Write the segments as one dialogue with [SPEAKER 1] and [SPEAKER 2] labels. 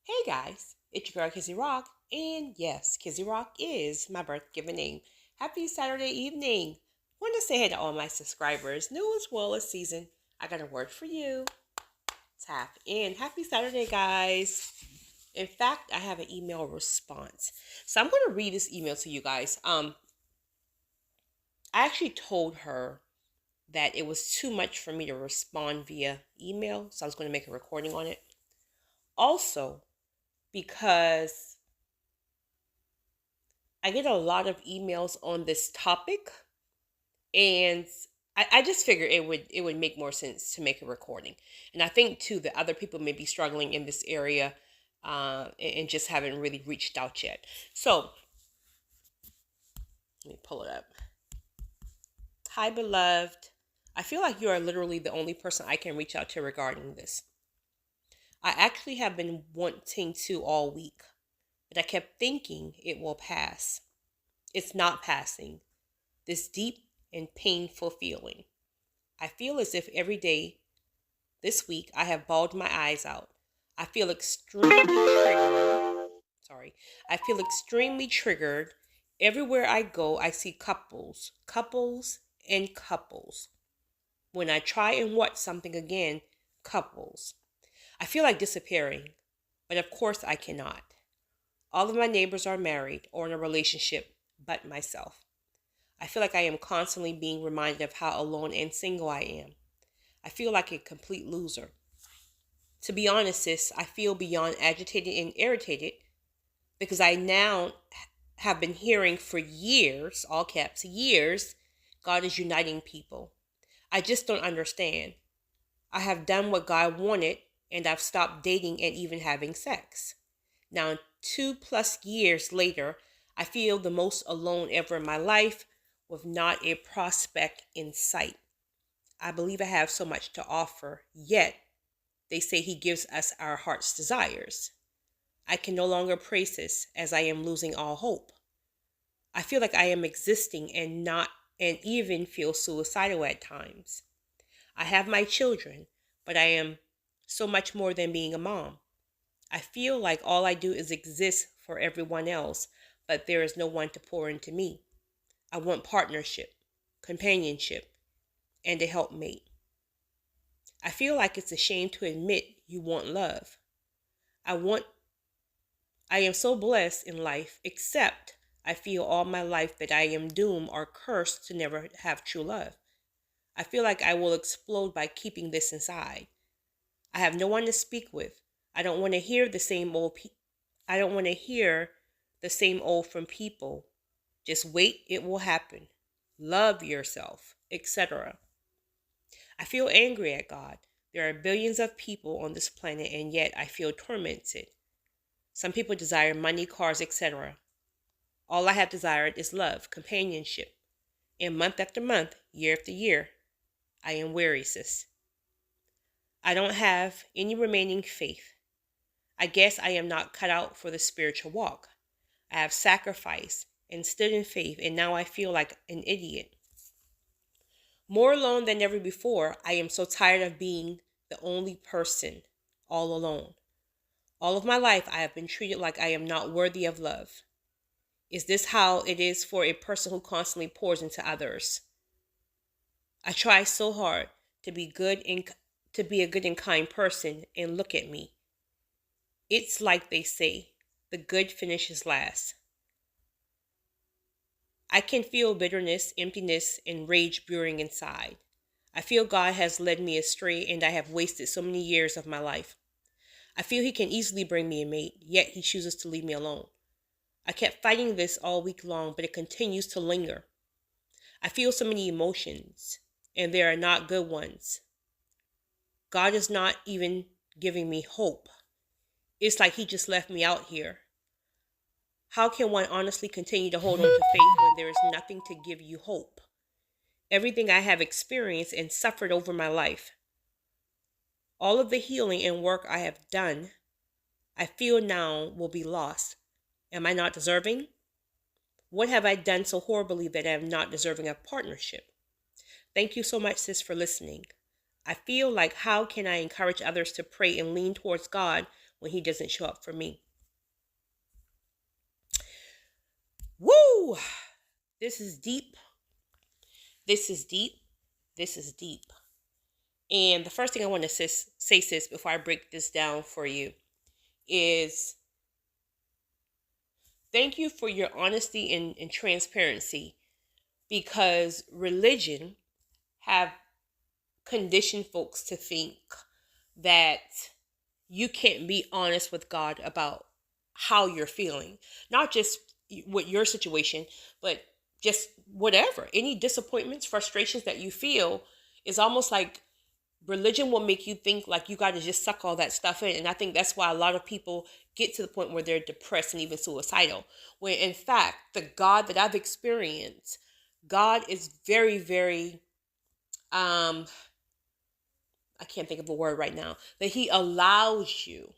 [SPEAKER 1] Hey guys, it's your girl Kizzy Rock, and yes, Kizzy Rock is my birth given name. Happy Saturday evening. Want to say hey to all my subscribers, new as well as season. I got a word for you. Tap in. Happy Saturday, guys. In fact, I have an email response. So I'm going to read this email to you guys. I actually told her that it was too much for me to respond via email, so I was going to make a recording on it. Also, because I get a lot of emails on this topic, and I just figured it would make more sense to make a recording. And I think too that other people may be struggling in this area, and just haven't really reached out yet. So let me pull it up. Hi, beloved. I feel like you are literally the only person I can reach out to regarding this. I actually have been wanting to all week, but I kept thinking it will pass. It's not passing. This deep and painful feeling. I feel as if every day this week I have bawled my eyes out. I feel extremely triggered. Sorry. I feel extremely triggered. Everywhere I go, I see couples, couples, and couples. When I try and watch something again, couples. I feel like disappearing, but of course I cannot. All of my neighbors are married or in a relationship, but myself. I feel like I am constantly being reminded of how alone and single I am. I feel like a complete loser. To be honest, sis, I feel beyond agitated and irritated because I now have been hearing for years, all caps, years, God is uniting people. I just don't understand. I have done what God wanted and I've stopped dating and even having sex. Now, 2+ years later, I feel the most alone ever in my life with not a prospect in sight. I believe I have so much to offer, yet they say he gives us our heart's desires. I can no longer praise this as I am losing all hope. I feel like I am existing and even feel suicidal at times. I have my children, but I am so much more than being a mom. I feel like all I do is exist for everyone else, but there is no one to pour into me. I want partnership, companionship, and a helpmate. I feel like it's a shame to admit you want love. I want I am so blessed in life, except I feel all my life that I am doomed or cursed to never have true love. I feel like I will explode by keeping this inside. I have no one to speak with. I don't want to hear the same old I don't want to hear the same old from people. Just wait, it will happen. Love yourself, etc. I feel angry at God. There are billions of people on this planet and yet I feel tormented. Some people desire money, cars, etc. All I have desired is love, companionship. And month after month, year after year, I am weary, sis. I don't have any remaining faith. I guess I am not cut out for the spiritual walk. I have sacrificed and stood in faith, and now I feel like an idiot. More alone than ever before, I am so tired of being the only person all alone. All of my life, I have been treated like I am not worthy of love. Is this how it is for a person who constantly pours into others? I try so hard to be to be a good and kind person, and look at me. It's like they say, the good finishes last. I can feel bitterness, emptiness, and rage brewing inside. I feel God has led me astray and I have wasted so many years of my life. I feel he can easily bring me a mate, yet he chooses to leave me alone. I kept fighting this all week long, but it continues to linger. I feel so many emotions, and they are not good ones. God is not even giving me hope. It's like he just left me out here. How can one honestly continue to hold on to faith when there is nothing to give you hope? Everything I have experienced and suffered over my life, all of the healing and work I have done, I feel now will be lost. Am I not deserving? What have I done so horribly that I am not deserving of partnership? Thank you so much, sis, for listening. I feel like how can I encourage others to pray and lean towards God when he doesn't show up for me. Woo! This is deep. This is deep. This is deep. And the first thing I want to say, sis, before I break this down for you is thank you for your honesty and transparency, because religion have conditioned folks to think that you can't be honest with God about how you're feeling. Not just with your situation, but just whatever. Any disappointments, frustrations that you feel is almost like religion will make you think like you got to just suck all that stuff in. And I think that's why a lot of people get to the point where they're depressed and even suicidal. When in fact, the God that I've experienced, God is very, very, I can't think of a word right now, that he allows you.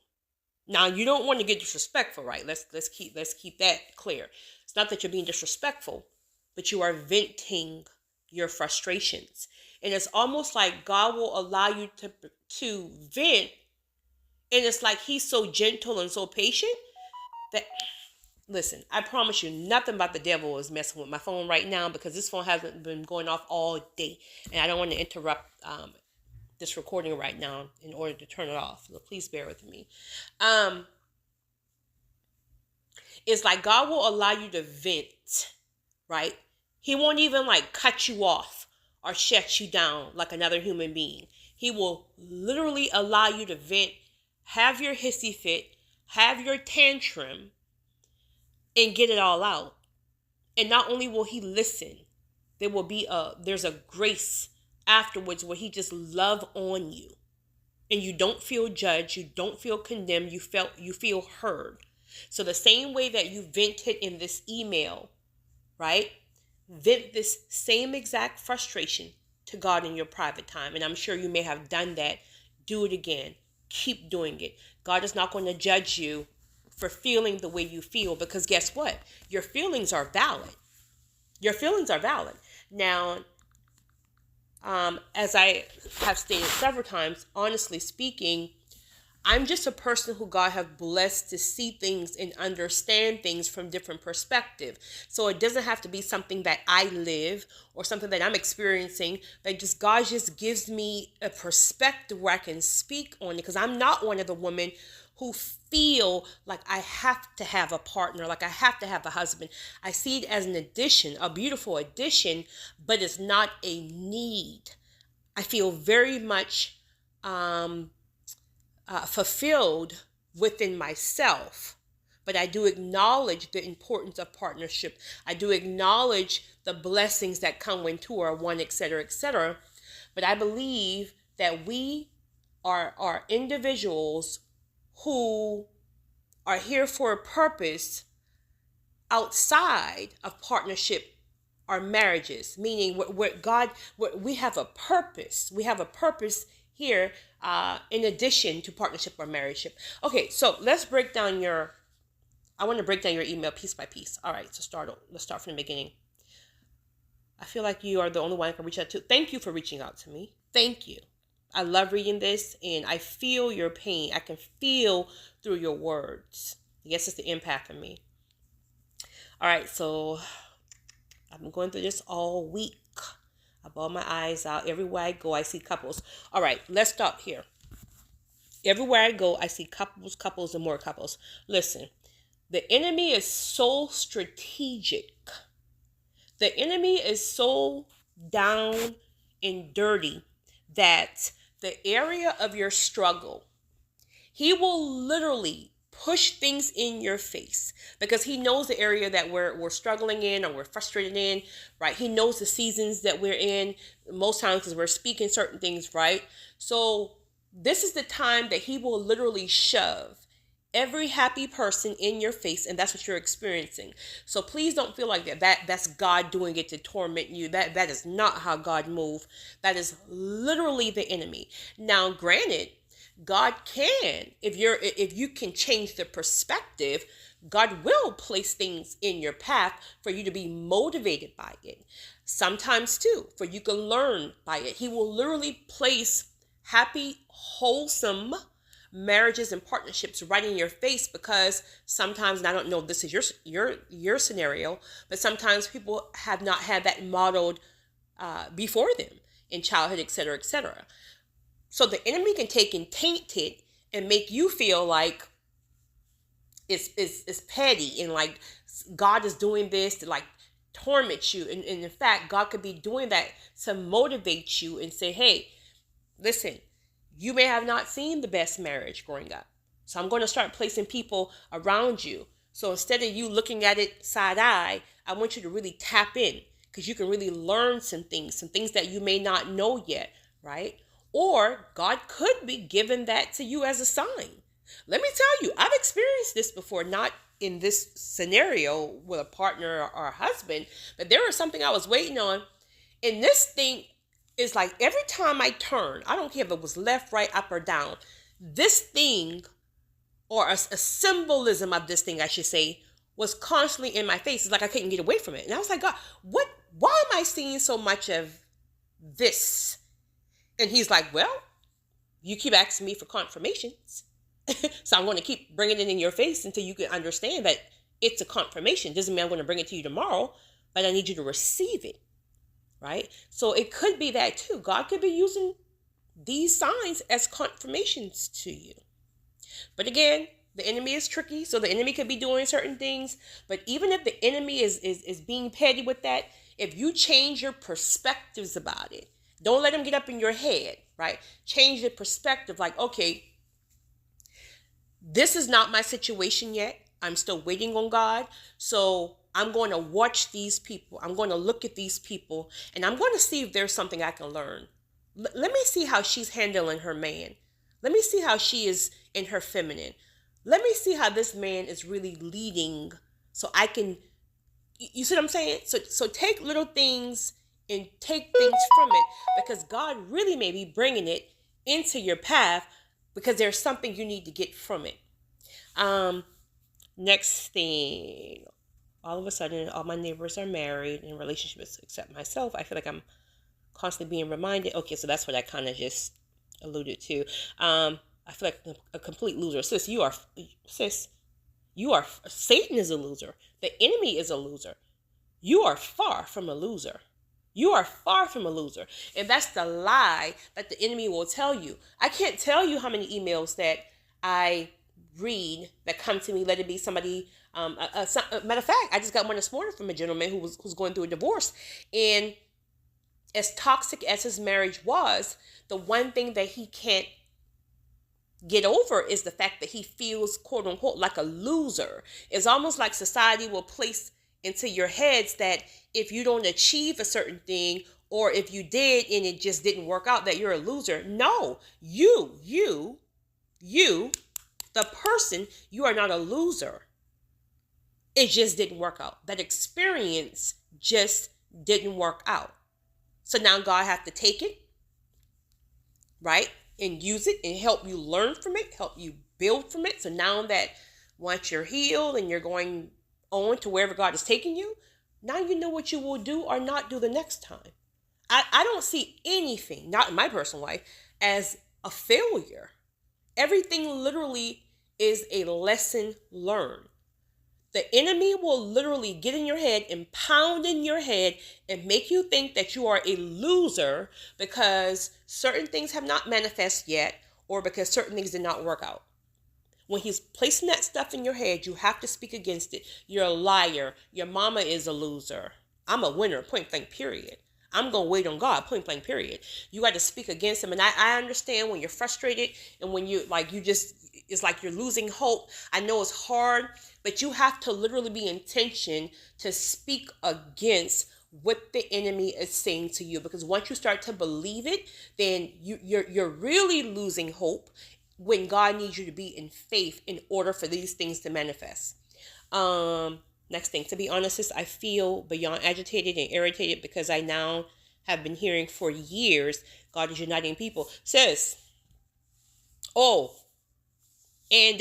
[SPEAKER 1] Now, you don't want to get disrespectful, right? Let's keep that clear. It's not that you're being disrespectful, but you are venting your frustrations. And it's almost like God will allow you to vent, and it's like he's so gentle and so patient that, listen, I promise you, nothing about the devil is messing with my phone right now, because this phone hasn't been going off all day, and I don't want to interrupt this recording right now in order to turn it off. So please bear with me. It's like God will allow you to vent, right? He won't even like cut you off or shut you down like another human being. He will literally allow you to vent, have your hissy fit, have your tantrum, and get it all out. And not only will he listen, there's a grace afterwards where he just love on you, and you don't feel judged, you don't feel condemned, you feel heard. So the same way that you vented in this email, right? Vent this same exact frustration to God in your private time. And I'm sure you may have done that. Do it again. Keep doing it. God is not going to judge you for feeling the way you feel, because guess what? Your feelings are valid. Your feelings are valid. Now, as I have stated several times, honestly speaking, I'm just a person who God have blessed to see things and understand things from different perspective. So it doesn't have to be something that I live or something that I'm experiencing, but just God just gives me a perspective where I can speak on it, because I'm not one of the women who feel like I have to have a partner, like I have to have a husband. I see it as an addition, a beautiful addition, but it's not a need. I feel very much fulfilled within myself, but I do acknowledge the importance of partnership. I do acknowledge the blessings that come when two are one, etc., etc. But I believe that we are individuals who are here for a purpose outside of partnership or marriages, meaning we have a purpose. We have a purpose here in addition to partnership or marriageship. Okay, so let's break down I want to break down your email piece by piece. All right, so let's start from the beginning. I feel like you are the only one I can reach out to. Thank you for reaching out to me. Thank you. I love reading this, and I feel your pain. I can feel through your words. I guess it's the empath in me. All right, so I've been going through this all week. I bawl my eyes out. Everywhere I go, I see couples. All right, let's stop here. Everywhere I go, I see couples, and more couples. Listen, the enemy is so strategic. The enemy is so down and dirty that the area of your struggle, he will literally push things in your face, because he knows the area that we're struggling in or we're frustrated in, right? He knows the seasons that we're in most times because we're speaking certain things, right? So this is the time that he will literally shove every happy person in your face, and that's what you're experiencing. So please don't feel like that's God doing it to torment you. That is not how God moves. That is literally the enemy. Now, granted, God can, if you can change the perspective, God will place things in your path for you to be motivated by it. Sometimes too, for you can learn by it. He will literally place happy, wholesome marriages and partnerships right in your face, because sometimes, and I don't know if this is your scenario, but sometimes people have not had that modeled before them in childhood, etc., etc. So the enemy can take and taint it and make you feel like it's petty, and like God is doing this to like torment you. And in fact, God could be doing that to motivate you and say, hey, listen, you may have not seen the best marriage growing up. So I'm going to start placing people around you. So instead of you looking at it side eye, I want you to really tap in, because you can really learn some things that you may not know yet, right? Or God could be giving that to you as a sign. Let me tell you, I've experienced this before, not in this scenario with a partner or a husband, but there was something I was waiting on. And this thing is like every time I turn, I don't care if it was left, right, up, or down, this thing, or a symbolism of this thing, I should say, was constantly in my face. It's like I couldn't get away from it. And I was like, God, why am I seeing so much of this? And he's like, well, you keep asking me for confirmations. So I'm going to keep bringing it in your face until you can understand that it's a confirmation. Doesn't mean I'm going to bring it to you tomorrow, but I need you to receive it, right? So it could be that too. God could be using these signs as confirmations to you. But again, the enemy is tricky, so the enemy could be doing certain things. But even if the enemy is being petty with that, if you change your perspectives about it, don't let him get up in your head, right? Change the perspective, like, okay, this is not my situation yet. I'm still waiting on God. So I'm going to watch these people. I'm going to look at these people, and I'm going to see if there's something I can learn. Let me see how she's handling her man. Let me see how she is in her feminine. Let me see how this man is really leading, so I can, you see what I'm saying? So take little things and take things from it, because God really may be bringing it into your path, because there's something you need to get from it. Next thing, all of a sudden, all my neighbors are married in relationships except myself. I feel like I'm constantly being reminded. Okay, so that's what I kind of just alluded to. I feel like a complete loser. Sis, Satan is a loser. The enemy is a loser. You are far from a loser. You are far from a loser. And that's the lie that the enemy will tell you. I can't tell you how many emails that I read that come to me, let it be somebody, matter of fact, I just got one this morning from a gentleman who's going through a divorce. And as toxic as his marriage was, the one thing that he can't get over is the fact that he feels, quote unquote, like a loser. It's almost like society will place into your heads that if you don't achieve a certain thing, or if you did and it just didn't work out, that you're a loser. No, you, the person, you are not a loser. It just didn't work out. That experience just didn't work out. So now God has to take it, right, and use it and help you learn from it, help you build from it. So now that once you're healed and you're going on to wherever God is taking you, now you know what you will do or not do the next time. I don't see anything, not in my personal life, as a failure. Everything literally is a lesson learned. The enemy will literally get in your head and pound in your head and make you think that you are a loser because certain things have not manifested yet, or because certain things did not work out. When he's placing that stuff in your head, you have to speak against it. You're a liar. Your mama is a loser. I'm a winner, point blank, period. I'm going to wait on God, point blank, period. You got to speak against him. And I understand when you're frustrated and when it's like you're losing hope. I know it's hard, but you have to literally be intention to speak against what the enemy is saying to you. Because once you start to believe it, then you're really losing hope, when God needs you to be in faith in order for these things to manifest. Next thing, to be honest, I feel beyond agitated and irritated because I now have been hearing for years God is uniting people. Sis, oh, God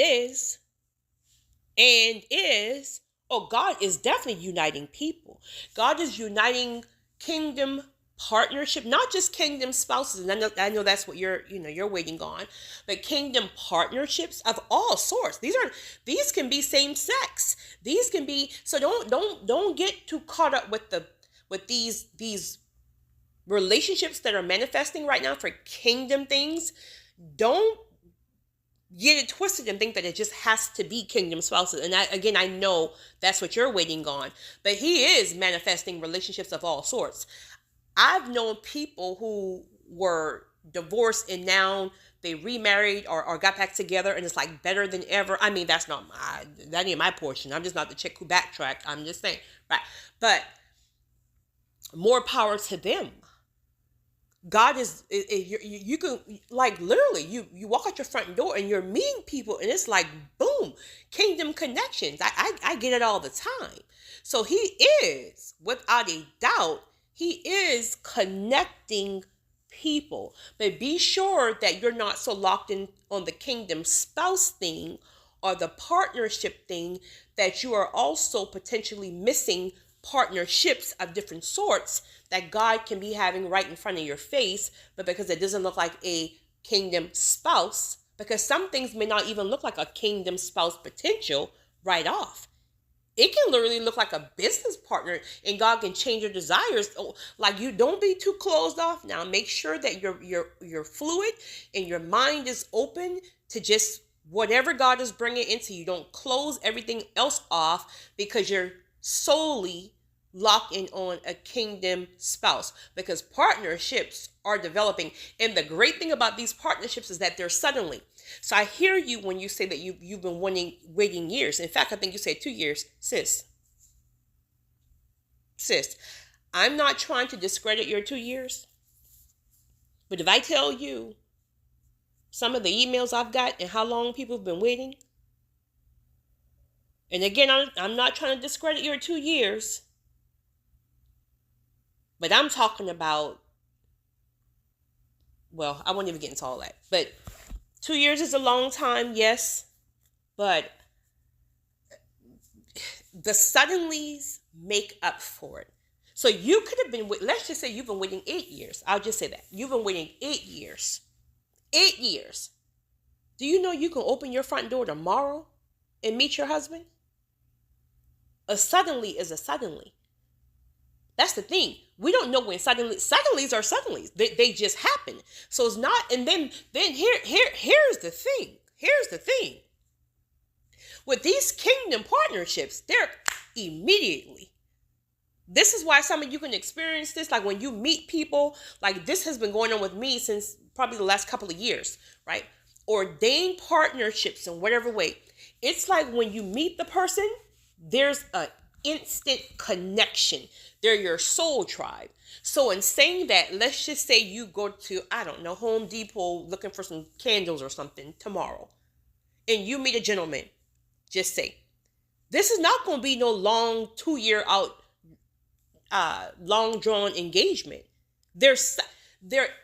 [SPEAKER 1] is definitely uniting people. God is uniting kingdom partnership, not just kingdom spouses, and I know that's what you're waiting on, but kingdom partnerships of all sorts. These can be same sex. These can be, so don't get too caught up with these relationships that are manifesting right now for kingdom things. Don't get it twisted and think that it just has to be kingdom spouses. And I know that's what you're waiting on, but he is manifesting relationships of all sorts. I've known people who were divorced and now they remarried or got back together and it's like better than ever. I mean, that ain't my portion. I'm just not the chick who backtracked. I'm just saying, right? But more power to them. God you can, like, literally, you walk out your front door and you're meeting people and it's like, boom, kingdom connections. I get it all the time. So he is, without a doubt, he is connecting people. But be sure that you're not so locked in on the kingdom spouse thing or the partnership thing that you are also potentially missing partnerships of different sorts that God can be having right in front of your face, but because it doesn't look like a kingdom spouse, because some things may not even look like a kingdom spouse potential right off. It can literally look like a business partner, and God can change your desires. Like, you don't be too closed off now. Make sure that you're fluid and your mind is open to just whatever God is bringing into you. Don't close everything else off because you're solely locked in on a kingdom spouse, because partnerships are developing. And the great thing about these partnerships is that they're suddenly. So I hear you when you say that you've been waiting years. In fact, I think you said 2 years. Sis, I'm not trying to discredit your 2 years, but if I tell you some of the emails I've got and how long people have been waiting, and again, I'm not trying to discredit your 2 years, but I'm talking about, well, I won't even get into all that. But 2 years is a long time, yes. But the suddenlies make up for it. So you could have been, let's just say you've been waiting 8 years. I'll just say that. You've been waiting 8 years. 8 years. Do you know you can open your front door tomorrow and meet your husband? A suddenly is a suddenly. That's the thing. We don't know when suddenlies are suddenlies. They just happen. So it's not, and then here's the thing. Here's the thing. With these kingdom partnerships, they're immediately. This is why some of you can experience this. Like when you meet people, like this has been going on with me since probably the last couple of years, right? Ordained partnerships in whatever way. It's like when you meet the person, there's an instant connection. They're your soul tribe. So in saying that, let's just say you go to, I don't know, Home Depot looking for some candles or something tomorrow, and you meet a gentleman. Just say, this is not going to be no long 2-year out, long drawn engagement. They're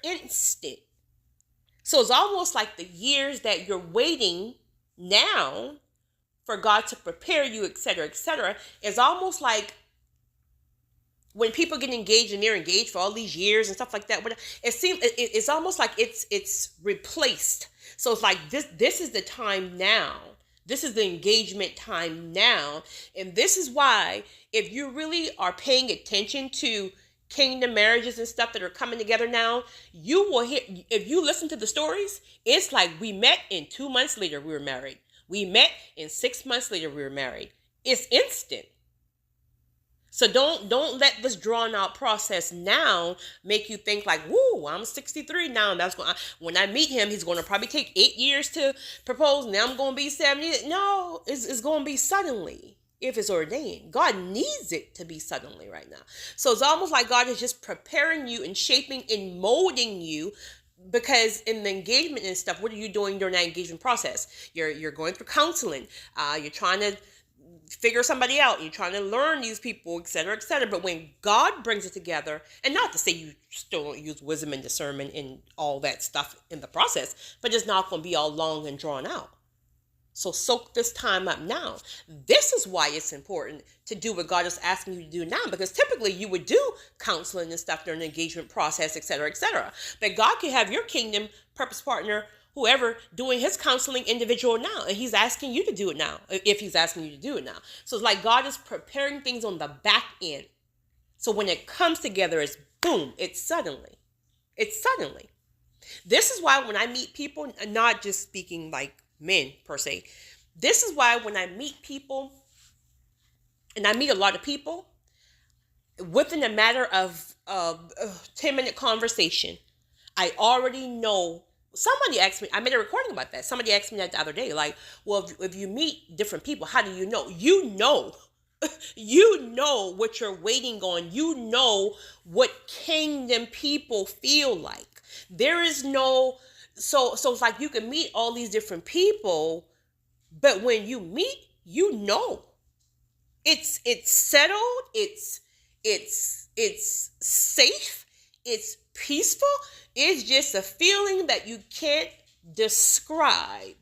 [SPEAKER 1] instant. So it's almost like the years that you're waiting now for God to prepare you, etc., is almost like when people get engaged and they're engaged for all these years and stuff like that. It's almost like it's replaced. So it's like this is the time now. This is the engagement time now. And this is why, if you really are paying attention to kingdom marriages and stuff that are coming together now, you will hear, if you listen to the stories, it's like we met and 2 months later we were married. We met and 6 months later we were married. It's instant. So don't let this drawn out process now make you think like, woo, I'm 63 now. And when I meet him, he's going to probably take 8 years to propose. Now I'm going to be 70. No, it's going to be suddenly if it's ordained. God needs it to be suddenly right now. So it's almost like God is just preparing you and shaping and molding you, because in the engagement and stuff, what are you doing during that engagement process? You're going through counseling. You're trying to figure somebody out. You're trying to learn these people, etc., etc. But when God brings it together, and not to say you still don't use wisdom and discernment and all that stuff in the process, but it's not going to be all long and drawn out. So soak this time up now. This is why it's important to do what God is asking you to do now, because typically you would do counseling and stuff during the engagement process, et cetera, et cetera. But God can have your kingdom purpose partner, whoever, doing his counseling individual now. And he's asking you to do it now, if he's asking you to do it now. So it's like God is preparing things on the back end. So when it comes together, it's boom, it's suddenly. This is why when I meet people, not just speaking like men per se, this is why when I meet people, and I meet a lot of people, within a matter of 10-minute conversation, I already know. Somebody asked me, I made a recording about that. Somebody asked me that the other day, like, well, if you meet different people, how do you know? You know. You know what you're waiting on. You know what kingdom people feel like. There is no, so it's like you can meet all these different people, but when you meet, you know, it's settled, it's safe, it's peaceful. It's just a feeling that you can't describe.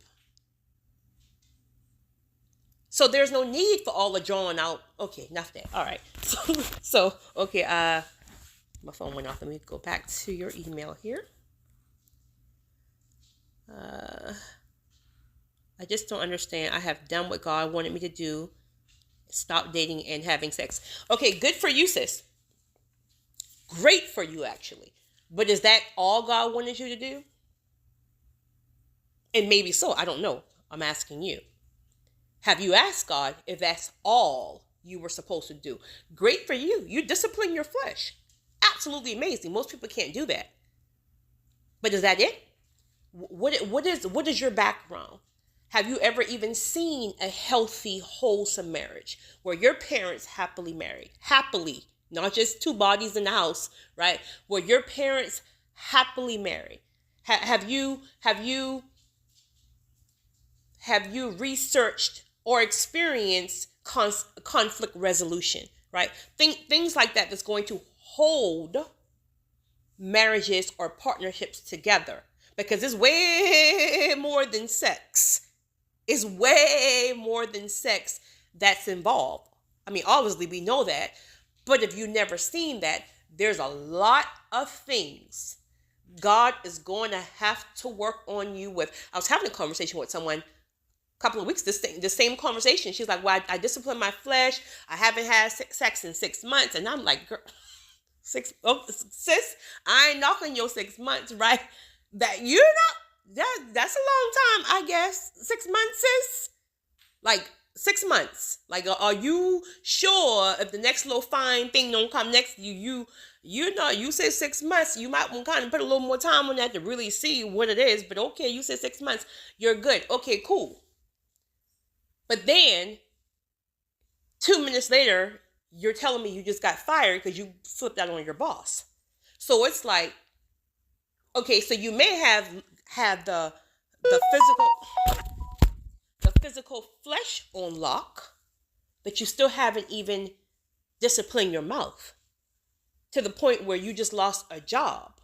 [SPEAKER 1] So there's no need for all the drawn out. Okay, enough that. All right. So okay. My phone went off. Let me go back to your email here. I just don't understand. I have done what God wanted me to do. Stop dating and having sex. Okay, good for you, sis. Great for you, actually. But is that all God wanted you to do? And maybe so. I don't know. I'm asking you. Have you asked God if that's all you were supposed to do? Great for you. You discipline your flesh. Absolutely amazing. Most people can't do that. But is that it? What is your background? Have you ever even seen a healthy, wholesome marriage where your parents happily married? Happily, not just two bodies in the house, right? Where your parents happily married. Have you researched or experienced conflict resolution, right? Things like that that's going to hold marriages or partnerships together, because it's way more than sex. It's way more than sex that's involved. I mean, obviously we know that, but if you've never seen that, there's a lot of things God is going to have to work on you with. I was having a conversation with someone couple of weeks, the same conversation. She's like, well, I discipline my flesh. I haven't had sex in 6 months. And I'm like, girl, sis, I ain't knocking your 6 months, right? That's a long time, I guess. 6 months, sis? Like 6 months. Like, are you sure if the next little fine thing don't come next to you, you said 6 months, you might want to kind of put a little more time on that to really see what it is. But okay, you said 6 months, you're good. Okay, cool. But then 2 minutes later, you're telling me you just got fired because you flipped out on your boss. So it's like, okay, so you may have the physical flesh on lock, but you still haven't even disciplined your mouth to the point where you just lost a job.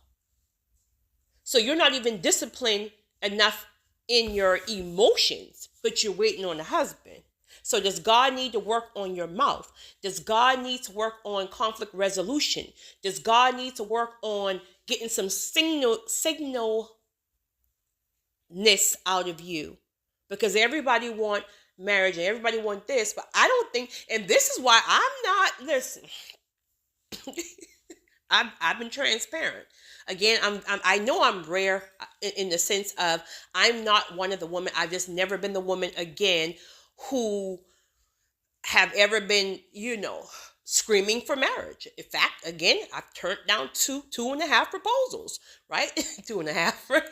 [SPEAKER 1] So you're not even disciplined enough in your emotions, but you're waiting on a husband. So does God need to work on your mouth? Does God need to work on conflict resolution? Does God need to work on getting some signalness out of you? Because everybody want marriage and everybody want this, but I don't think, and this is why listen, I've been transparent. Again, I know I'm rare in the sense of I'm not one of the women. I've just never been the woman again who have ever been, screaming for marriage. In fact, again, I've turned down two and a half proposals, right? 2.5, right?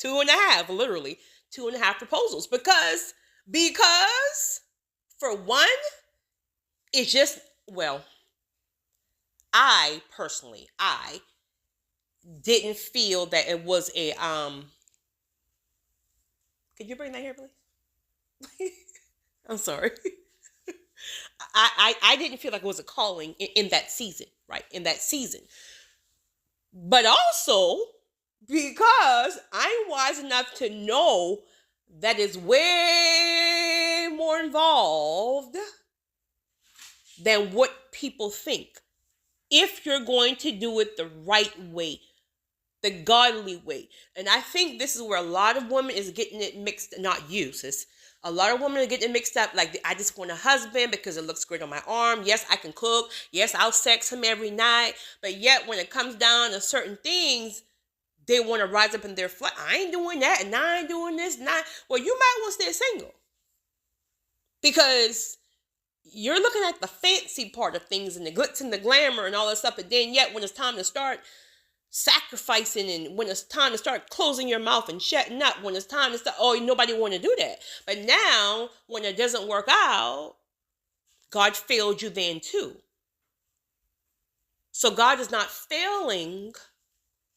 [SPEAKER 1] 2.5, literally 2.5 proposals because for one, it's just, well, I personally didn't feel that it was a could you bring that here, please? I'm sorry. I didn't feel like it was a calling in that season, right? In that season. But also because I'm wise enough to know that is way more involved than what people think. If you're going to do it the right way, the godly way. And I think this is where a lot of women is getting it mixed, not you, sis. A lot of women are getting it mixed up. Like, I just want a husband because it looks great on my arm. Yes, I can cook. Yes, I'll sex him every night. But yet, when it comes down to certain things, they want to rise up in their flesh. I ain't doing that, and I ain't doing this. Well, you might want to stay single because you're looking at the fancy part of things and the glitz and the glamour and all that stuff. But then, yet, when it's time to start sacrificing and when it's time to start closing your mouth and shutting up, when it's time to start, oh, nobody want to do that. But now, when it doesn't work out, God failed you then too. So God is not failing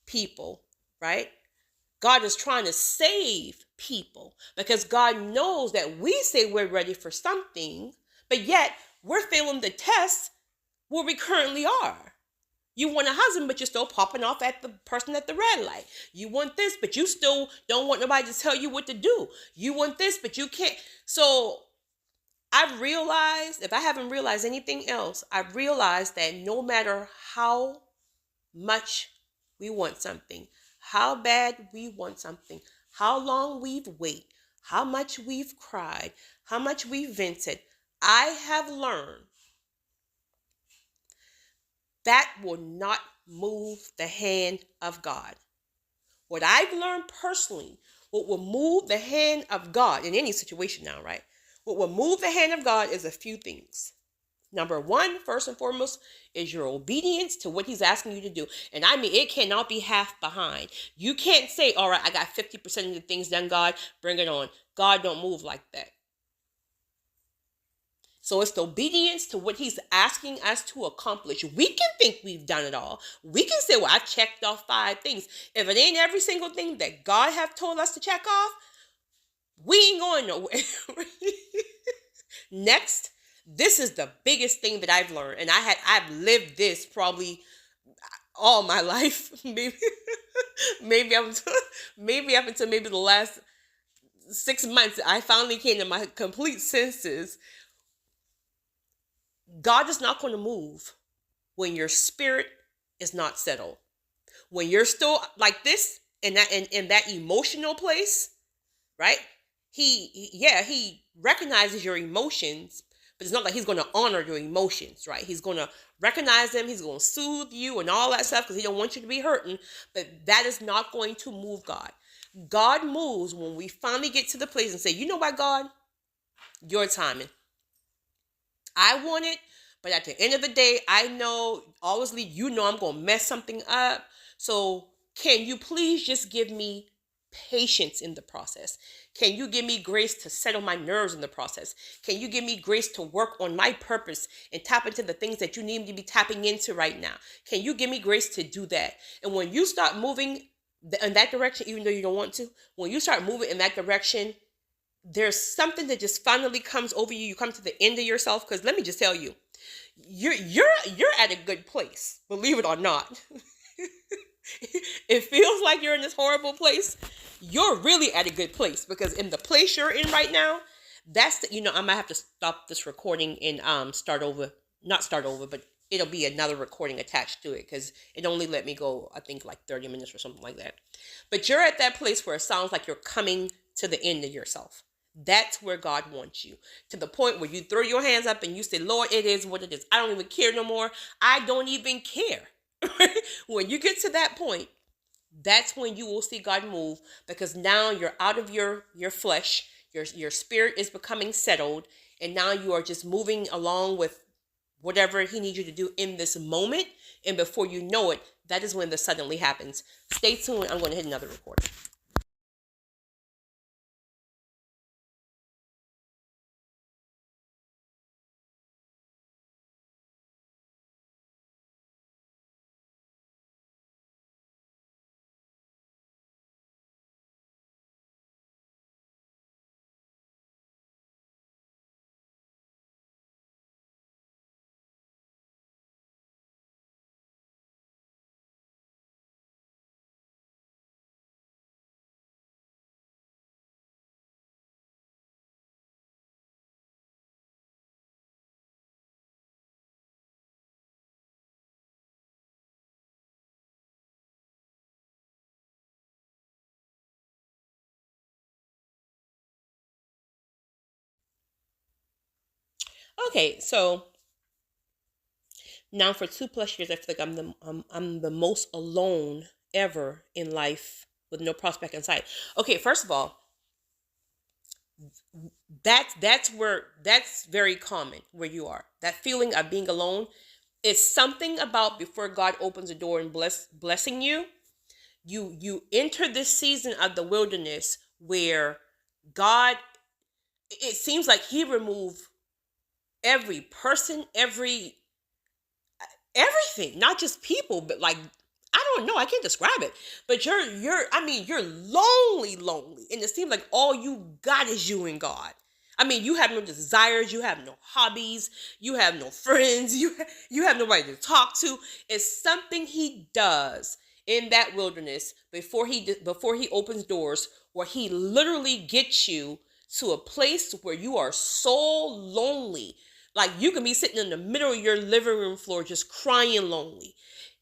[SPEAKER 1] people, right? God is trying to save people because God knows that we say we're ready for something, but yet we're failing the test where we currently are. You want a husband, but you're still popping off at the person at the red light. You want this, but you still don't want nobody to tell you what to do. You want this, but you can't. So I've realized, if I haven't realized anything else, I've realized that no matter how much we want something, how bad we want something, how long we've waited, how much we've cried, how much we've vented, I have learned that will not move the hand of God. What I've learned personally, what will move the hand of God in any situation now, right? What will move the hand of God is a few things. Number one, first and foremost, is your obedience to what he's asking you to do. And I mean, it cannot be half behind. You can't say, all right, I got 50% of the things done, God, bring it on. God don't move like that. So it's the obedience to what he's asking us to accomplish. We can think we've done it all. We can say, well, I've checked off 5 things. If it ain't every single thing that God have told us to check off, we ain't going nowhere. Next, this is the biggest thing that I've learned. And I've lived this probably all my life. maybe up until maybe the last 6 months, I finally came to my complete senses. God is not going to move when your spirit is not settled. When you're still like this in that emotional place, right? He recognizes your emotions, but it's not like he's going to honor your emotions, right? He's going to recognize them. He's going to soothe you and all that stuff because he don't want you to be hurting. But that is not going to move God. God moves when we finally get to the place and say, you know what, God, your timing. I want it, but at the end of the day, I know, obviously, you know I'm going to mess something up. So can you please just give me patience in the process? Can you give me grace to settle my nerves in the process? Can you give me grace to work on my purpose and tap into the things that you need me to be tapping into right now? Can you give me grace to do that? And when you start moving in that direction, even though you don't want to, when you start moving in that direction, there's something that just finally comes over you. You come to the end of yourself. Because let me just tell you, you're at a good place, believe it or not. It feels like you're in this horrible place. You're really at a good place, because in the place you're in right now, I might have to stop this recording and start over. Not start over, but it'll be another recording attached to it, because it only let me go, I think, like 30 minutes or something like that. But you're at that place where it sounds like you're coming to the end of yourself. That's where God wants you, to the point where you throw your hands up and you say, Lord, it is what it is. I don't even care no more. I don't even care. When you get to that point, that's when you will see God move, because now you're out of your flesh. Your spirit is becoming settled, and now you are just moving along with whatever he needs you to do in this moment. And before you know it, that is when the suddenly happens. Stay tuned. I'm going to hit another recording. Okay, so now for 2 plus years, I feel like I'm the most alone ever in life with no prospect in sight. Okay, first of all, that's very common where you are. That feeling of being alone is something about before God opens the door and blessing you. You enter this season of the wilderness where God, it seems like He removed every person, everything, not just people, but like, I don't know, I can't describe it. But you're lonely, and it seems like all you got is you and God. I mean, you have no desires, you have no hobbies, you have no friends, you have nobody to talk to. It's something He does in that wilderness before he opens doors, where He literally gets you to a place where you are so lonely. Like, you can be sitting in the middle of your living room floor just crying lonely.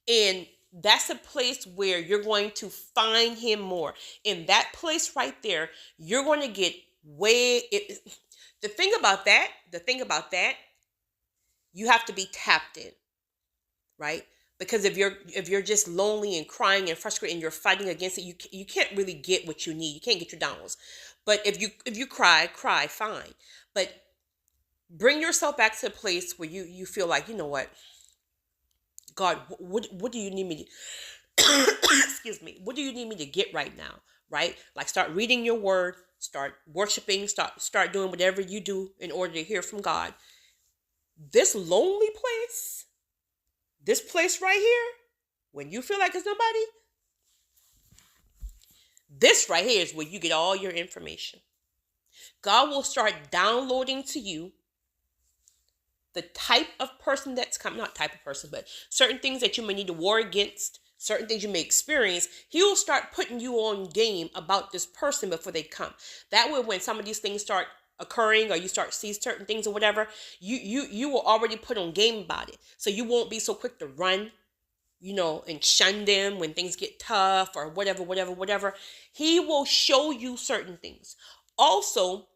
[SPEAKER 1] And that's a place where you're going to find Him more. In that place right there, you're going to get the thing about that, you have to be tapped in, right? Because if you're just lonely and crying and frustrated and you're fighting against it, you can't really get what you need. You can't get your downloads. But if you cry, fine. But bring yourself back to a place where you feel like, you know what, God, what do you need me to excuse me, what do you need me to get right now, right? Like, start reading your word, start worshiping, start doing whatever you do in order to hear from God. This lonely place, this place right here, when you feel like there's nobody, this right here is where you get all your information. God will start downloading to you the type of person that's coming, not type of person, but certain things that you may need to war against, certain things you may experience. He'll start putting you on game about this person before they come. That way, when some of these things start occurring, or you start see certain things or whatever, you will already put on game about it. So you won't be so quick to run, and shun them when things get tough or whatever. He will show you certain things. Also,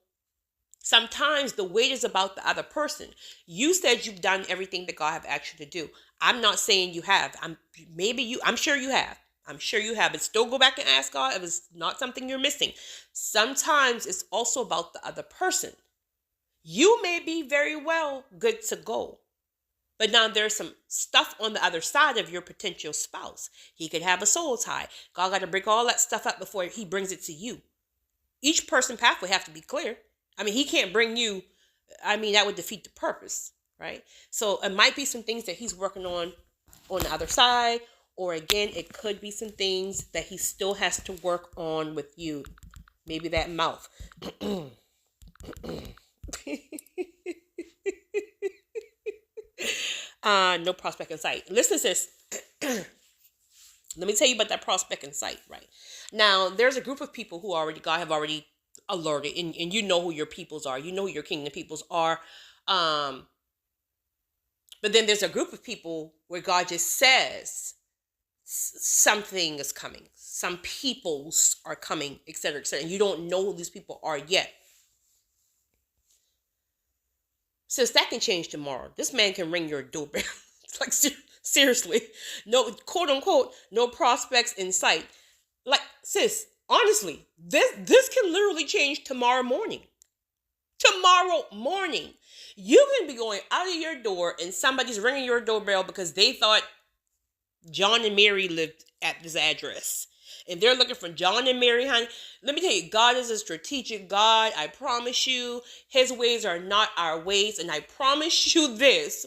[SPEAKER 1] sometimes the weight is about the other person. You said you've done everything that God have asked you to do. I'm not saying you have. I'm sure you have. I'm sure you have. But still go back and ask God if it's not something you're missing. Sometimes it's also about the other person. You may be very well good to go, but now there's some stuff on the other side of your potential spouse. He could have a soul tie. God got to break all that stuff up before He brings it to you. Each person pathway have to be clear. I mean, He can't bring you, that would defeat the purpose, right? So it might be some things that He's working on the other side, or again, it could be some things that He still has to work on with you. Maybe that mouth. No prospect in sight. Listen to this. Let me tell you about that prospect in sight, right? Now, there's a group of people who God have already alerted, and you know who your peoples are. You know who your kingdom peoples are. But then there's a group of people where God just says something is coming. Some peoples are coming, etc., etc. And you don't know who these people are yet. Since that can change tomorrow, this man can ring your doorbell. It's like, seriously, no, quote unquote, no prospects in sight. Like, sis, honestly, this can literally change tomorrow morning. Tomorrow morning, you can be going out of your door and somebody's ringing your doorbell because they thought John and Mary lived at this address. And they're looking for John and Mary, honey. Let me tell you, God is a strategic God. I promise you, His ways are not our ways. And I promise you this,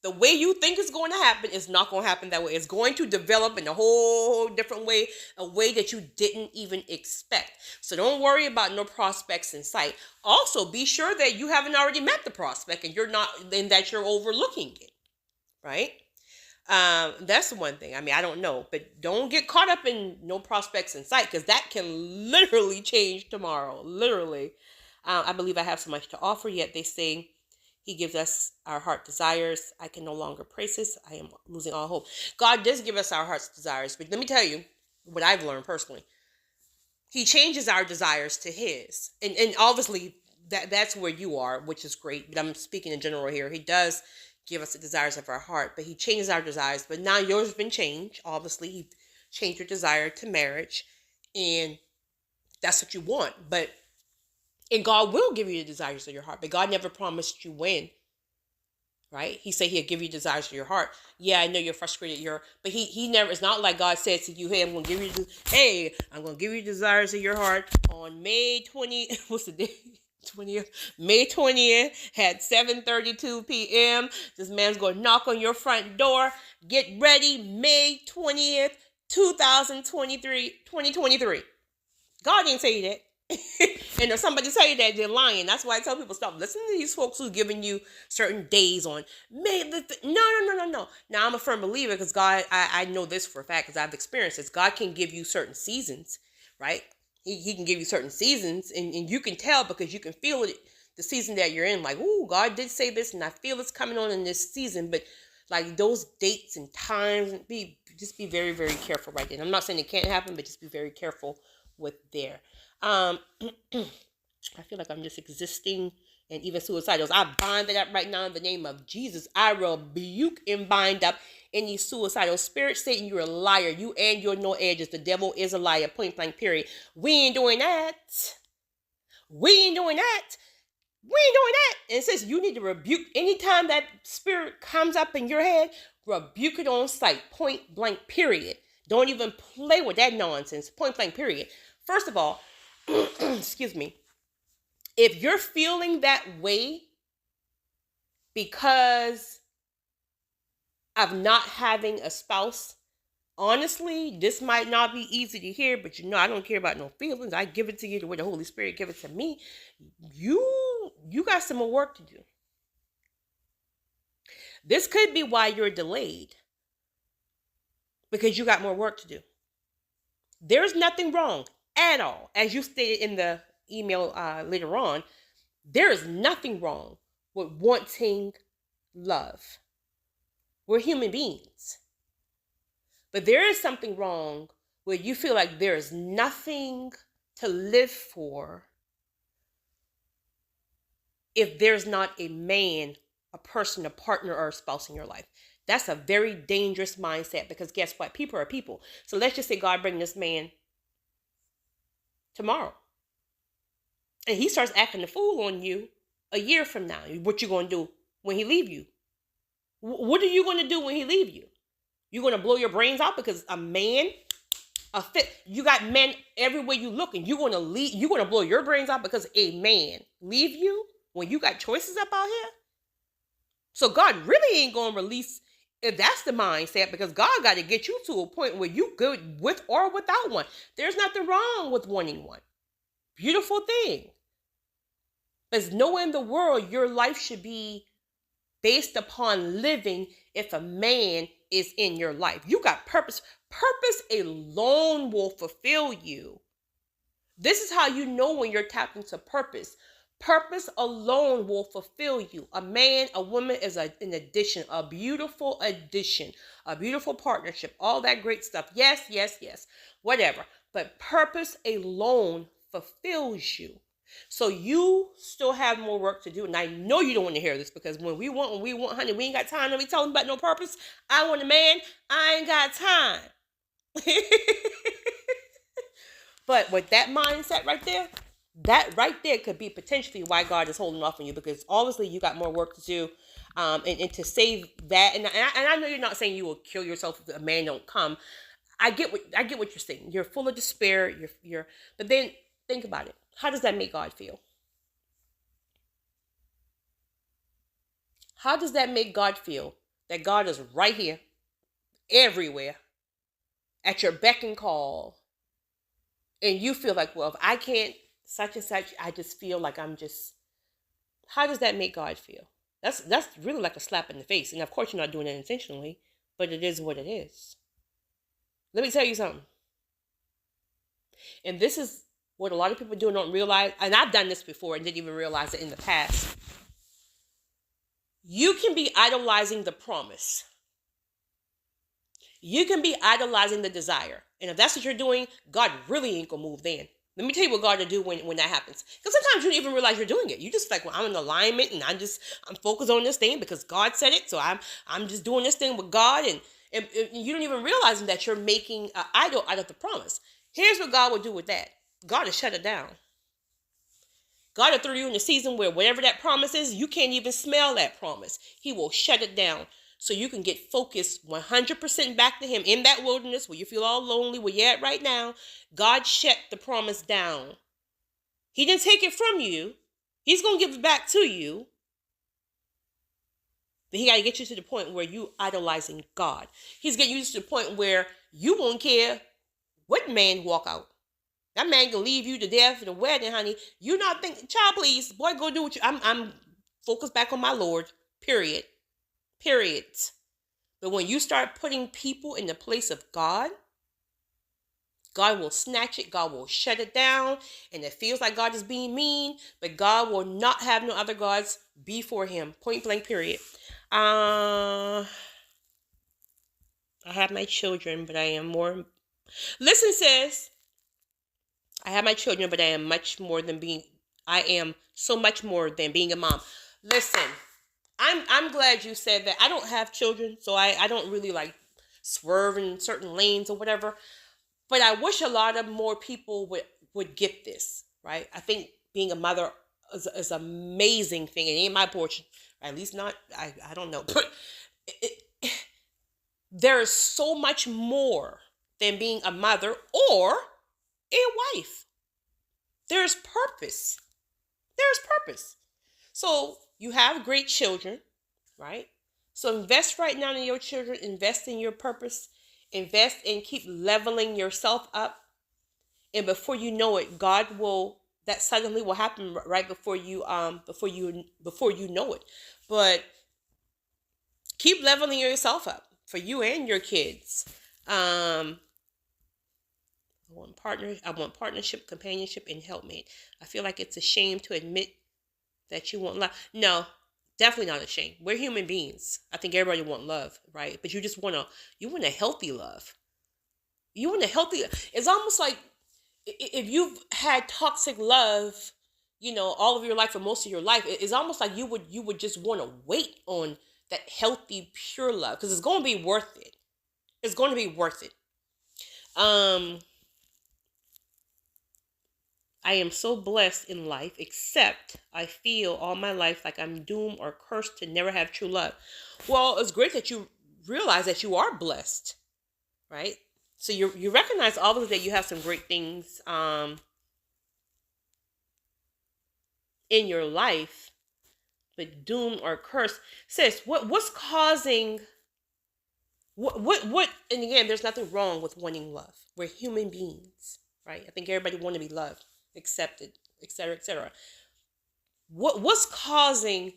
[SPEAKER 1] the way you think it's going to happen is not going to happen that way. It's going to develop in a whole different way, a way that you didn't even expect. So don't worry about no prospects in sight. Also, be sure that you haven't already met the prospect and that you're overlooking it, right? That's the one thing. I don't know, but don't get caught up in no prospects in sight, because that can literally change tomorrow. Literally. I believe I have so much to offer, yet they say He gives us our heart desires. I can no longer praise this. I am losing all hope. God does give us our heart's desires, but let me tell you what I've learned personally. He changes our desires to His. And obviously, that's where you are, which is great. But I'm speaking in general here. He does give us the desires of our heart, but he changes our desires. But now yours have been changed. Obviously, he changed your desire to marriage, and that's what you want. And God will give you the desires of your heart, but God never promised you when. Right? He said he'll give you desires of your heart. Yeah, I know you're frustrated. But he never. It's not like God said to you, "Hey, I'm gonna give you desires of your heart on May 20. What's the day? 20th, May 20th at 7:32 p.m. This man's gonna knock on your front door. Get ready, May 20th, 2023. God didn't say that. And if somebody say that, they're lying. That's why I tell people, stop listening to these folks who's giving you certain days on May. No. Now, I'm a firm believer because God, I know this for a fact because I've experienced this. God can give you certain seasons, right? He can give you certain seasons, and you can tell because you can feel it, the season that you're in. Like, oh, God did say this, and I feel it's coming on in this season. But like those dates and times, just be very, very careful right there. And I'm not saying it can't happen, but just be very careful with there. I feel like I'm just existing, and even suicidals. I bind it up right now in the name of Jesus. I rebuke and bind up any suicidal spirit. Satan, you're a liar. You and your no edges. The devil is a liar. Point blank, period. We ain't doing that. And it says you need to rebuke anytime that spirit comes up in your head. Rebuke it on sight. Point blank, period. Don't even play with that nonsense. Point blank, period. First of all, excuse me, if you're feeling that way because of not having a spouse, honestly, this might not be easy to hear, but I don't care about no feelings. I give it to you the way the Holy Spirit give it to me. You got some more work to do. This could be why you're delayed, because you got more work to do. There's nothing wrong at all. As you stated in the email later on, there is nothing wrong with wanting love. We're human beings. But there is something wrong where you feel like there is nothing to live for if there's not a man, a person, a partner, or a spouse in your life. That's a very dangerous mindset, because guess what? People are people. So let's just say God bring this man tomorrow, and he starts acting the fool on you a year from now. What you going to do when he leave you? What are you going to do when he leave you? You're going to blow your brains out because a man, you got men everywhere you look, and you're going to blow your brains out because a man leave you when you got choices up out here? So God really ain't going to release, if that's the mindset, because God got to get you to a point where you good with or without one. There's nothing wrong with wanting one. Beautiful thing. There's nowhere in the world your life should be based upon living if a man is in your life. You got purpose. Purpose alone will fulfill you. This is how you know when you're tapped into purpose. Purpose alone will fulfill you. A man, a woman is an addition, a beautiful partnership, all that great stuff. Yes, whatever. But purpose alone fulfills you. So you still have more work to do. And I know you don't want to hear this, because when we want, honey, we ain't got time to be talking about no purpose. I want a man. I ain't got time. But with that mindset right there, that right there could be potentially why God is holding off on you, because obviously you got more work to do. And to save that, and I know you're not saying you will kill yourself if a man don't come. I get what you're saying. You're full of despair. But then think about it. How does that make God feel? How does that make God feel that God is right here, everywhere, at your beck and call, and you feel like, well, if I can't such and such, I just feel like how does that make God feel? That's really like a slap in the face. And of course, you're not doing it intentionally, but it is what it is. Let me tell you something. And this is what a lot of people do and don't realize, and I've done this before and didn't even realize it in the past. You can be idolizing the promise. You can be idolizing the desire. And if that's what you're doing, God really ain't gonna move then. Let me tell you what God will do when that happens. Because sometimes you don't even realize you're doing it. You just like, well, I'm in alignment and I'm focused on this thing because God said it. So I'm just doing this thing with God, and you don't even realize that you're making an idol out of the promise. Here's what God will do with that. God will shut it down. God will throw you in a season where whatever that promise is, you can't even smell that promise. He will shut it down so you can get focused 100% back to him in that wilderness where you feel all lonely, where you're at right now. God shut the promise down. He didn't take it from you. He's going to give it back to you. But he got to get you to the point where you idolizing God. He's getting you to the point where you won't care what man walk out. That man can leave you to death in the wedding, honey. You not thinking, child, please, boy, go do what you. I'm focused back on my Lord. Period. But when you start putting people in the place of God, God will snatch it. God will shut it down. And it feels like God is being mean, but God will not have no other gods before him. Point blank, period. I have my children, but I am more. Listen, sis. I have my children, but I am so much more than being a mom. Listen, I'm glad you said that. I don't have children, so I don't really like swerve in certain lanes or whatever. But I wish a lot of more people would get this, right? I think being a mother is an amazing thing. It ain't my portion, or at least not. I don't know, but there is so much more than being a mother or a wife. There's purpose. So you have great children, right? So invest right now in your children. Invest in your purpose. Invest and keep leveling yourself up. And before you know it, that suddenly will happen right before you know it. But keep leveling yourself up for you and your kids. I want partnership, companionship, and helpmate. I feel like it's a shame to admit that you want love. No, definitely not a shame. We're human beings. I think everybody want love, right? But you want a healthy love. It's almost like if you've had toxic love, all of your life or most of your life, it's almost like you would just want to wait on that healthy, pure love because it's going to be worth it. It's going to be worth it. I am so blessed in life, except I feel all my life like I'm doomed or cursed to never have true love. Well, it's great that you realize that you are blessed, right? So you recognize obviously that you have some great things in your life, but doomed or cursed. Sis, what's causing what? And again, there's nothing wrong with wanting love. We're human beings, right? I think everybody want to be loved, accepted, etc., etc. What's causing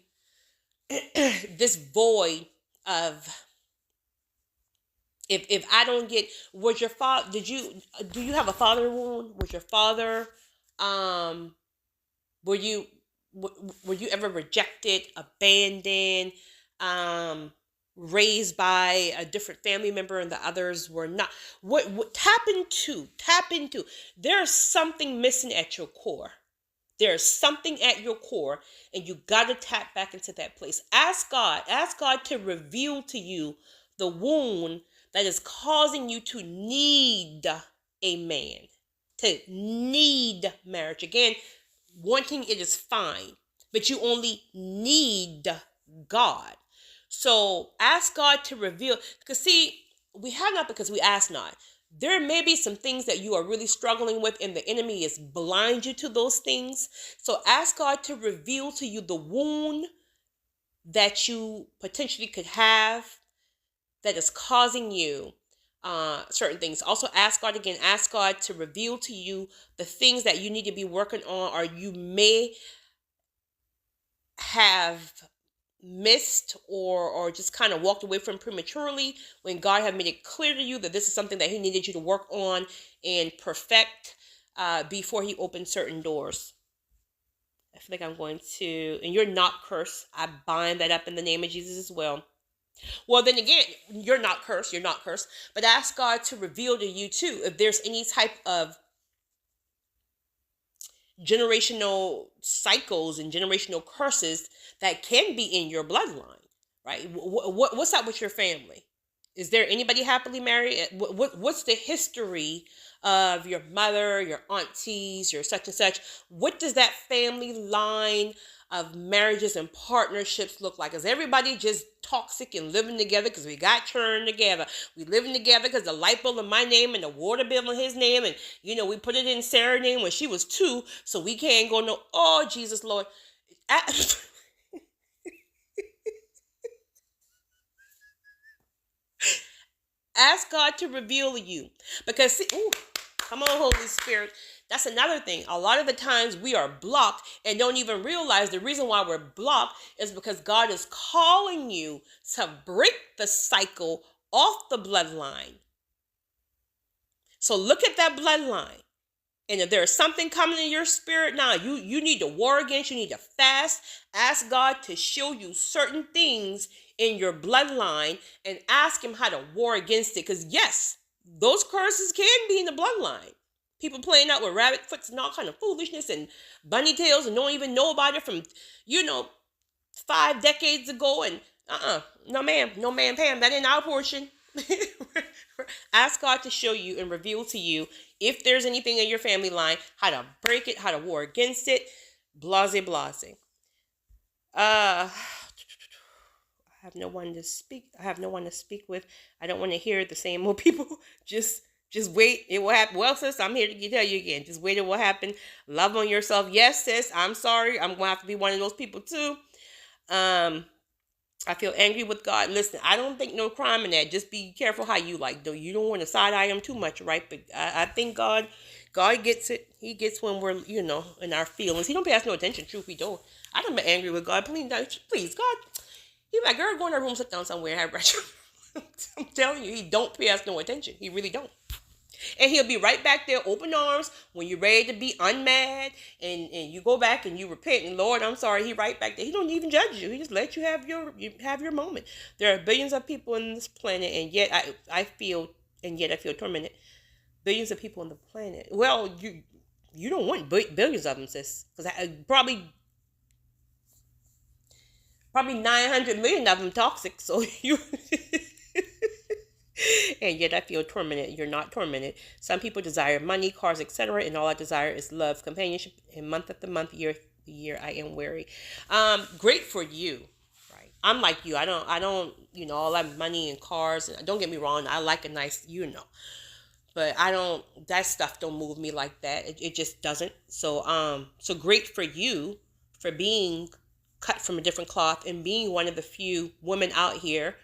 [SPEAKER 1] this void of if I don't get, was your father, do you have a father wound? Was your father were you ever rejected, abandoned, raised by a different family member and the others were not? What tap into there's something missing at your core. There's something at your core, and you got to tap back into that place. Ask God to reveal to you the wound that is causing you to need a man, to need marriage. Again, wanting it is fine, but you only need God. So ask God to reveal, because see, we have not because we ask not. There may be some things that you are really struggling with, and the enemy is blind you to those things. So ask God to reveal to you the wound that you potentially could have that is causing you certain things. Also ask God to reveal to you the things that you need to be working on, or you may have missed or just kind of walked away from prematurely when God had made it clear to you that this is something that he needed you to work on and perfect before he opened certain doors. I feel like I'm going to, and you're not cursed. I bind that up in the name of Jesus as well. Well, then again, you're not cursed, but ask God to reveal to you too if there's any type of generational cycles and generational curses that can be in your bloodline, right? What's up with your family? Is there anybody happily married? What's the history of your mother, your aunties, your such and such? What does that family line of marriages and partnerships look like? Is everybody just toxic and living together because we got turned together? We living together because the light bill in my name and the water bill in his name, and we put it in Sarah's name when she was 2, so we can't go no. Oh Jesus Lord. Ask God to reveal you, because see, ooh, come on, Holy Spirit. That's another thing. A lot of the times we are blocked and don't even realize the reason why we're blocked is because God is calling you to break the cycle off the bloodline. So look at that bloodline. And if there is something coming in your spirit now, you need to war against, you need to fast, ask God to show you certain things in your bloodline and ask him how to war against it. Because yes, those curses can be in the bloodline. People playing out with rabbit foots and all kind of foolishness and bunny tails and don't even know about it from, 5 decades ago. And no ma'am, Pam, that ain't our portion. Ask God to show you and reveal to you if there's anything in your family line, how to break it, how to war against it. Blase. I have no one to speak. I have no one to speak with. I don't want to hear the same old people. Just wait. It will happen. Well, sis, I'm here to tell you again. Just wait. It will happen. Love on yourself. Yes, sis. I'm sorry. I'm going to have to be one of those people too. I feel angry with God. Listen, I don't think no crime in that. Just be careful how you like, though. You don't want to side eye him too much, right? But I think God gets it. He gets when we're, in our feelings. He don't pay us no attention. Truth be told, I don't be angry with God. Please, God. He's like, girl, go in that room, sit down somewhere, and have breakfast. I'm telling you, he don't pay us no attention. He really don't. And he'll be right back there, open arms, when you're ready to be unmad, and you go back and you repent, and Lord, I'm sorry, he right back there. He don't even judge you. He just let you have your moment. There are billions of people on this planet, and yet I feel tormented. Billions of people on the planet. Well, you don't want billions of them, sis, because probably 900 million of them toxic. So you. And yet I feel tormented. You're not tormented. Some people desire money, cars, etc. And all I desire is love, companionship. And month after month, year after year, I am weary. Great for you, right? I'm like you. I don't, all that money and cars. And don't get me wrong. I like a nice, but that stuff don't move me like that. It just doesn't. So great for you for being cut from a different cloth and being one of the few women out here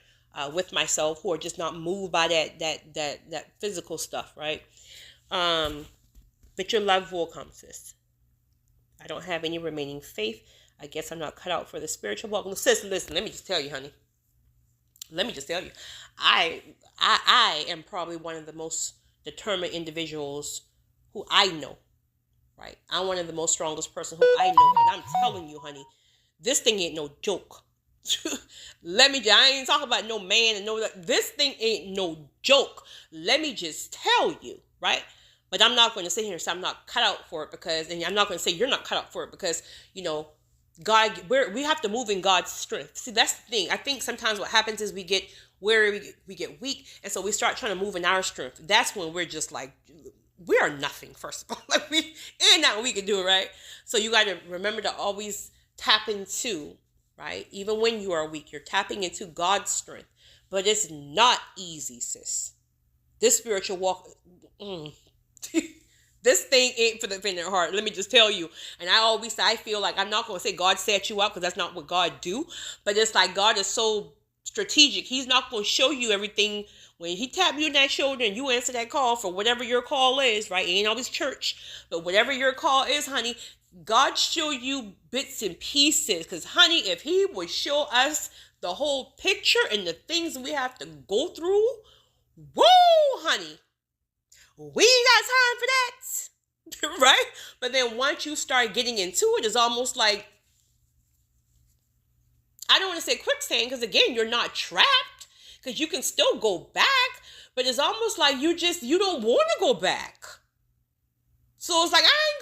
[SPEAKER 1] with myself who are just not moved by that physical stuff, right? But your love will come, sis. I don't have any remaining faith. I guess I'm not cut out for the spiritual walk. Sis, listen, let me just tell you, honey. Let me just tell you. I am probably one of the most determined individuals who I know, right? I'm one of the most strongest person who I know. And I'm telling you, honey, this thing ain't no joke. I ain't talking about no man and this thing ain't no joke. Let me just tell you, right? But I'm not going to sit here and say I'm not cut out for it and I'm not going to say you're not cut out for it because, God, we have to move in God's strength. See, that's the thing. I think sometimes what happens is we get weary, we get weak, and so we start trying to move in our strength. That's when we're just like, we are nothing, first of all. Like ain't nothing we can do, right? So you got to remember to always tap into, right? Even when you are weak, you're tapping into God's strength. But it's not easy, sis. This spiritual walk, this thing ain't for the faint of heart. Let me just tell you. And I feel like I'm not going to say God set you up because that's not what God do. But it's like God is so strategic. He's not going to show you everything. When he tap you in that shoulder and you answer that call for whatever your call is, right? It ain't always church. But whatever your call is, honey, God show you bits and pieces. Because, honey, if he would show us the whole picture and the things we have to go through, woo, honey, we ain't got time for that. Right? But then once you start getting into it, it's almost like, I don't want to say quicksand, because again, you're not trapped, because you can still go back, but it's almost like you don't want to go back. So it's like, I ain't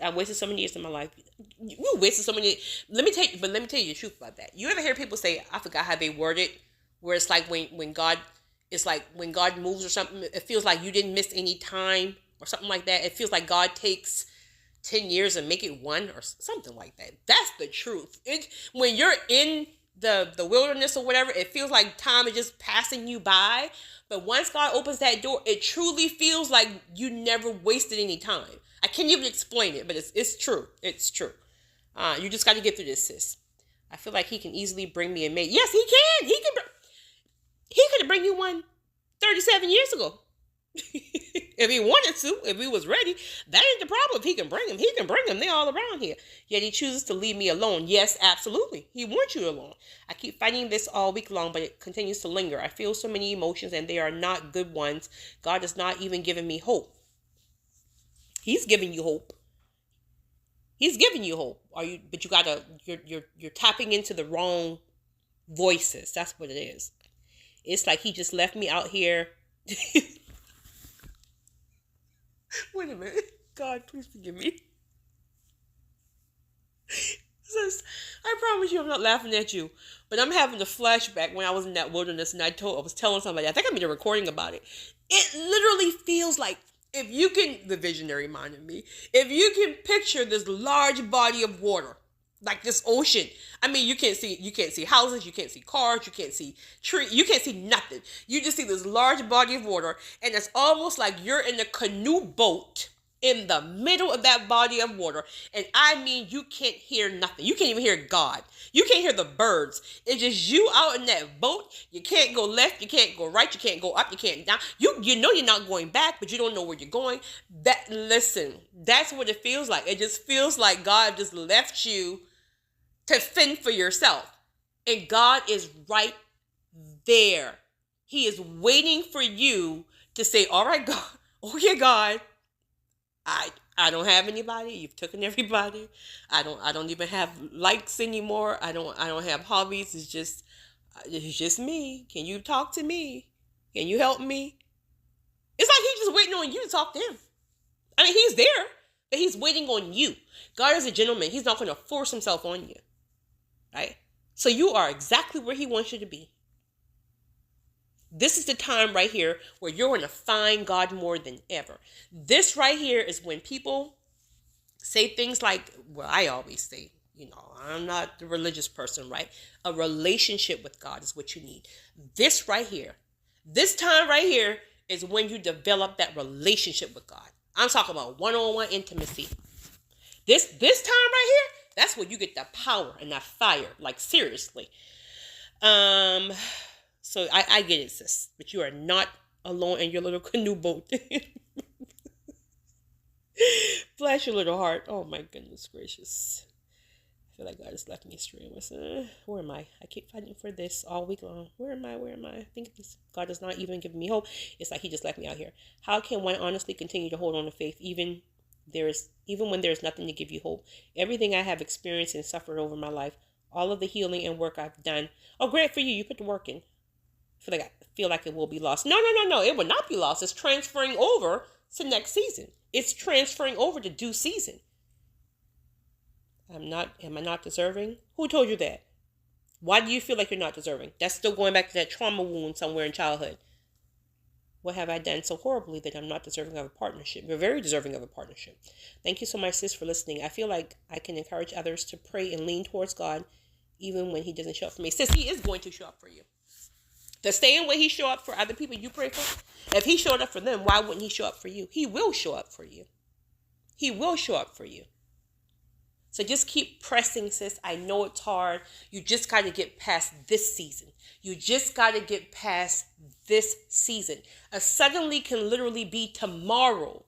[SPEAKER 1] I wasted so many years of my life. You wasted so many. Let me tell you the truth about that. You ever hear people say, I forgot how they word it, where it's like when God, it's like when God moves or something, it feels like you didn't miss any time or something like that. It feels like God takes 10 years and make it one or something like that. That's the truth. It when you're in the wilderness or whatever, it feels like time is just passing you by. But once God opens that door, it truly feels like you never wasted any time. I can't even explain it, but it's true. It's true. You just got to get through this, sis. I feel like he can easily bring me a mate. Yes, he can. He could have bring you one 37 years ago. If he wanted to, if he was ready, that ain't the problem. If he can bring him, he can bring them. They're all around here. Yet he chooses to leave me alone. Yes, absolutely. He wants you alone. I keep fighting this all week long, but it continues to linger. I feel so many emotions and they are not good ones. God is not even giving me hope. He's giving you hope. He's giving you hope. But you gotta, you're tapping into the wrong voices. That's what it is. It's like he just left me out here. Wait a minute. God, please forgive me. Sis, I promise you I'm not laughing at you. But I'm having a flashback when I was in that wilderness and I was telling somebody, I think I made a recording about it. It literally feels like if you can, the visionary mind in me, if you can picture this large body of water, like this ocean. I mean, you can't see houses, you can't see cars, you can't see trees, you can't see nothing. You just see this large body of water, and it's almost like you're in a canoe boat in the middle of that body of water. And I mean, you can't hear nothing. You can't even hear God. You can't hear the birds. It's just you out in that boat. You can't go left, you can't go right, you can't go up, you can't down. You know you're not going back, but you don't know where you're going. Listen, that's what it feels like. It just feels like God just left you to fend for yourself. And God is right there. He is waiting for you to say, all right, God, okay, God, I don't have anybody. You've taken everybody. I don't even have likes anymore. I don't have hobbies. It's just me. Can you talk to me? Can you help me? It's like he's just waiting on you to talk to him. I mean, he's there, but he's waiting on you. God is a gentleman. He's not going to force himself on you. Right? So you are exactly where he wants you to be. This is the time right here where you're going to find God more than ever. This right here is when people say things like, well, I always say, I'm not the religious person, right? A relationship with God is what you need. This right here, this time right here is when you develop that relationship with God. I'm talking about one-on-one intimacy. This time right here, that's where you get the power and that fire, like seriously. So I get it, sis, but you are not alone in your little canoe boat. Bless your little heart. Oh my goodness gracious. I feel like God has left me astray. Where am I? I keep fighting for this all week long. Where am I? I think this God does not even give me hope. It's like he just left me out here. How can one honestly continue to hold on to faith even when there's nothing to give you hope? Everything I have experienced and suffered over my life, all of the healing and work I've done. Oh, great for you. You put the work in. I feel like it will be lost. No. It will not be lost. It's transferring over to next season. It's transferring over to due season. Am I not deserving? Who told you that? Why do you feel like you're not deserving? That's still going back to that trauma wound somewhere in childhood. What have I done so horribly that I'm not deserving of a partnership? You're very deserving of a partnership. Thank you so much, sis, for listening. I feel like I can encourage others to pray and lean towards God even when he doesn't show up for me. Sis, he is going to show up for you. The same way he show up for other people you pray for. If he showed up for them, why wouldn't he show up for you? He will show up for you. He will show up for you. So just keep pressing, sis. I know it's hard. You just got to get past this season. You just got to get past this season. A suddenly can literally be tomorrow.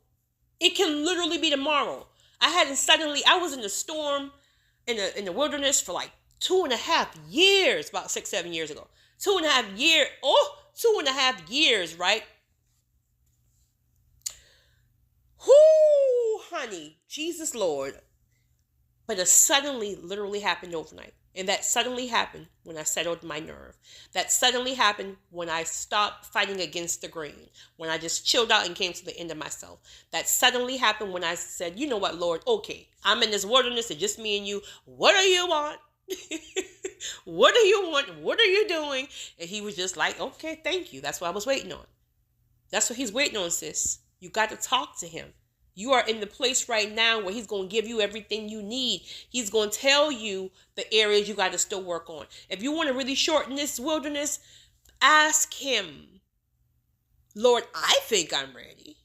[SPEAKER 1] It can literally be tomorrow. I was in the storm in the wilderness for like 2.5 years, about 6-7 years ago. 2.5 years. 2.5 years, right? Whoo, honey, Jesus Lord. But it suddenly literally happened overnight. And that suddenly happened when I settled my nerve. That suddenly happened when I stopped fighting against the grain, when I just chilled out and came to the end of myself. That suddenly happened when I said, you know what, Lord, okay, I'm in this wilderness, it's just me and you. What do you want? What do you want? What are you doing? And he was just like, okay, thank you. That's what I was waiting on. That's what he's waiting on, sis. You got to talk to him. You are in the place right now where he's going to give you everything you need. He's going to tell you the areas you got to still work on. If you want to really shorten this wilderness, ask him, Lord, I think I'm ready,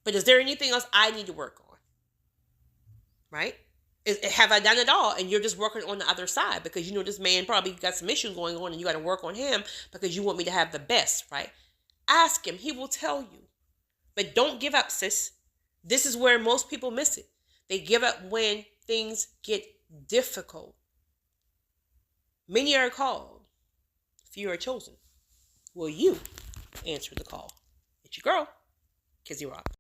[SPEAKER 1] but is there anything else I need to work on? Right? Have I done it all? And you're just working on the other side because you know this man probably got some issues going on and you got to work on him because you want me to have the best, right? Ask him. He will tell you. But don't give up, sis. This is where most people miss it. They give up when things get difficult. Many are called, few are chosen. Will you answer the call? It's your girl, Kizzy Rock.